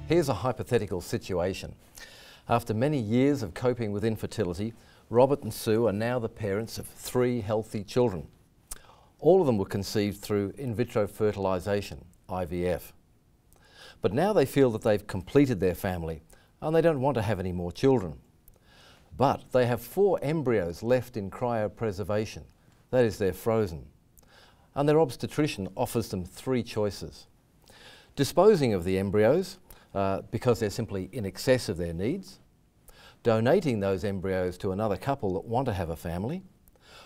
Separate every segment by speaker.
Speaker 1: Here's a hypothetical situation. After many years of coping with infertility, Robert and Sue are now the parents of 3 healthy children. All of them were conceived through in vitro fertilisation, IVF. But now they feel that they've completed their family and they don't want to have any more children. But they have 4 embryos left in cryopreservation, that is, they're frozen. And their obstetrician offers them 3 choices. Disposing of the embryos because they're simply in excess of their needs, donating those embryos to another couple that want to have a family,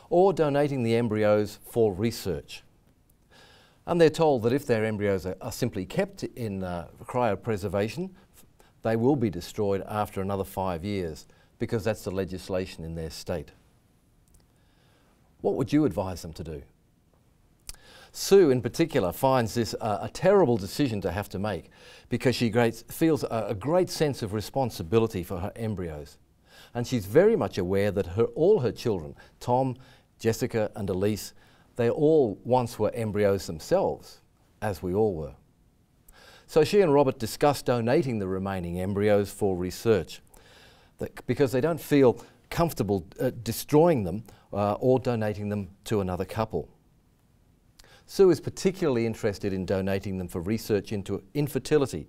Speaker 1: or donating the embryos for research. And they're told that if their embryos are simply kept in cryopreservation, they will be destroyed after another 5 years, because that's the legislation in their state. What would you advise them to do? Sue in particular finds this a terrible decision to have to make, because she feels a great sense of responsibility for her embryos. And she's very much aware that all her children, Tom, Jessica and Elise, they all once were embryos themselves, as we all were. So she and Robert discussed donating the remaining embryos for research, because they don't feel comfortable destroying them or donating them to another couple. Sue is particularly interested in donating them for research into infertility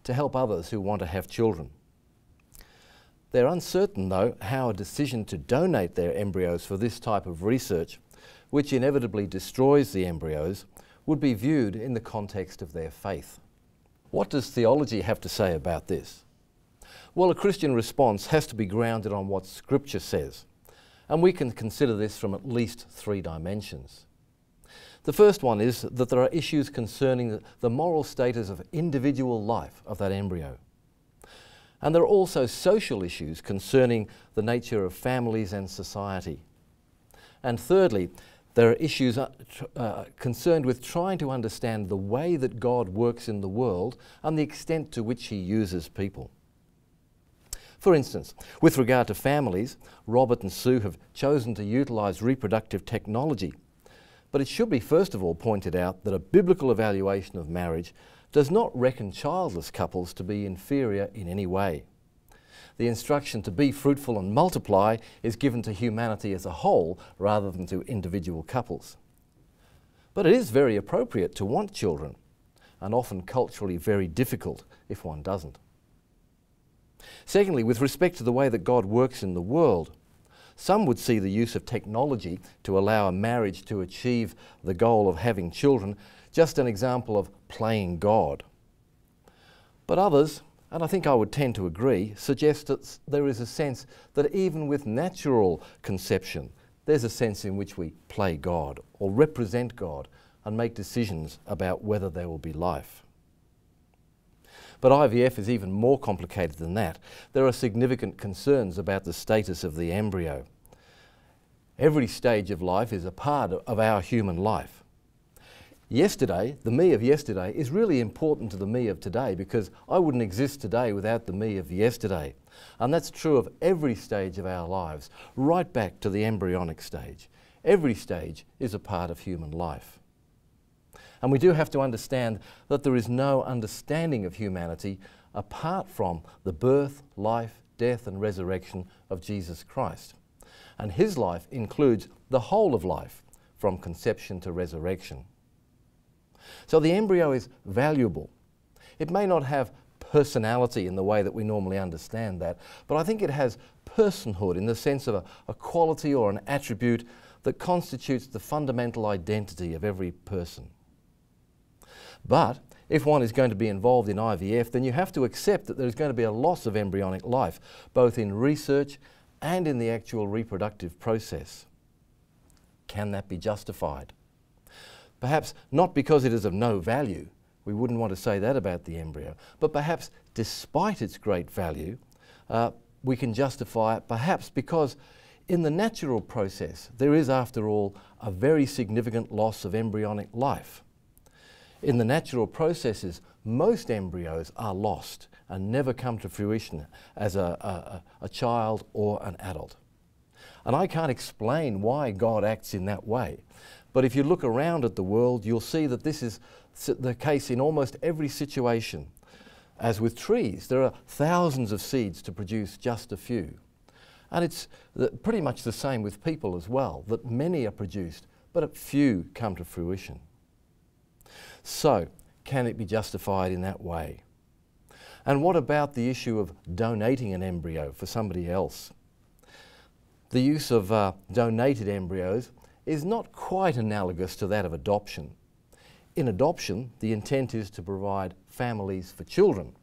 Speaker 1: to help others who want to have children. They're uncertain, though, how a decision to donate their embryos for this type of research, which inevitably destroys the embryos, would be viewed in the context of their faith. What does theology have to say about this? Well, a Christian response has to be grounded on what Scripture says, and we can consider this from at least 3 dimensions. The first one is that there are issues concerning the moral status of individual life of that embryo. And there are also social issues concerning the nature of families and society. And thirdly, there are issues concerned with trying to understand the way that God works in the world and the extent to which He uses people. For instance, with regard to families, Robert and Sue have chosen to utilise reproductive technology. But it should be first of all pointed out that a biblical evaluation of marriage does not reckon childless couples to be inferior in any way. The instruction to be fruitful and multiply is given to humanity as a whole rather than to individual couples. But it is very appropriate to want children, and often culturally very difficult if one doesn't. Secondly, with respect to the way that God works in the world, some would see the use of technology to allow a marriage to achieve the goal of having children just an example of playing God. But others, and I think I would tend to agree, suggest that there is a sense that even with natural conception, there's a sense in which we play God or represent God and make decisions about whether there will be life. But IVF is even more complicated than that. There are significant concerns about the status of the embryo. Every stage of life is a part of our human life. Yesterday, the me of yesterday, is really important to the me of today, because I wouldn't exist today without the me of yesterday. And that's true of every stage of our lives, right back to the embryonic stage. Every stage is a part of human life. And we do have to understand that there is no understanding of humanity apart from the birth, life, death and resurrection of Jesus Christ. And His life includes the whole of life, from conception to resurrection. So the embryo is valuable. It may not have personality in the way that we normally understand that, but I think it has personhood in the sense of a quality or an attribute that constitutes the fundamental identity of every person. But if one is going to be involved in IVF, then you have to accept that there's going to be a loss of embryonic life, both in research and in the actual reproductive process. Can that be justified? Perhaps not because it is of no value, we wouldn't want to say that about the embryo, but perhaps despite its great value, we can justify it perhaps because in the natural process there is, after all, a very significant loss of embryonic life. In the natural processes, most embryos are lost and never come to fruition as a child or an adult. And I can't explain why God acts in that way, but if you look around at the world, you'll see that this is the case in almost every situation. As with trees, there are thousands of seeds to produce just a few. And it's pretty much the same with people as well, that many are produced, but a few come to fruition. So, can it be justified in that way? And what about the issue of donating an embryo for somebody else? The use of donated embryos is not quite analogous to that of adoption. In adoption, the intent is to provide families for children,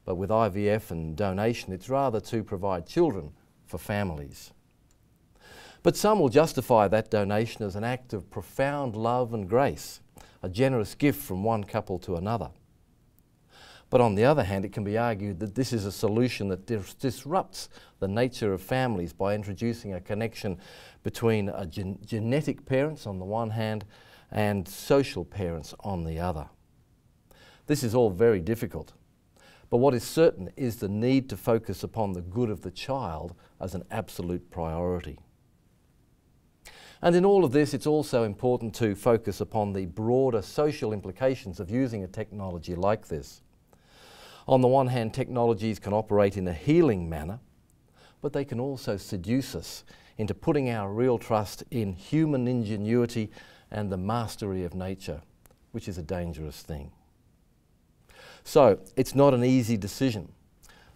Speaker 1: but with IVF and donation, it's rather to provide children for families. But some will justify that donation as an act of profound love and grace, a generous gift from one couple to another. But on the other hand, it can be argued that this is a solution that disrupts the nature of families by introducing a connection between genetic parents on the one hand and social parents on the other. This is all very difficult, but what is certain is the need to focus upon the good of the child as an absolute priority. And in all of this, it's also important to focus upon the broader social implications of using a technology like this. On the one hand, technologies can operate in a healing manner, but they can also seduce us into putting our real trust in human ingenuity and the mastery of nature, which is a dangerous thing. So, it's not an easy decision,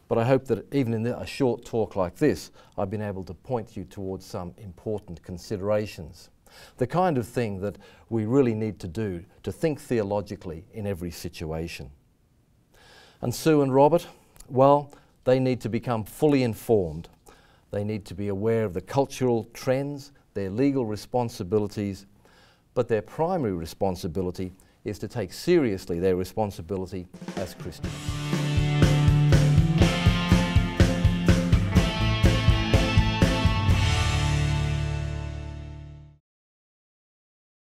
Speaker 1: but I hope that even in a short talk like this, I've been able to point you towards some important considerations. The kind of thing that we really need to do to think theologically in every situation. And Sue and Robert, well, they need to become fully informed. They need to be aware of the cultural trends, their legal responsibilities, but their primary responsibility is to take seriously their responsibility as Christians.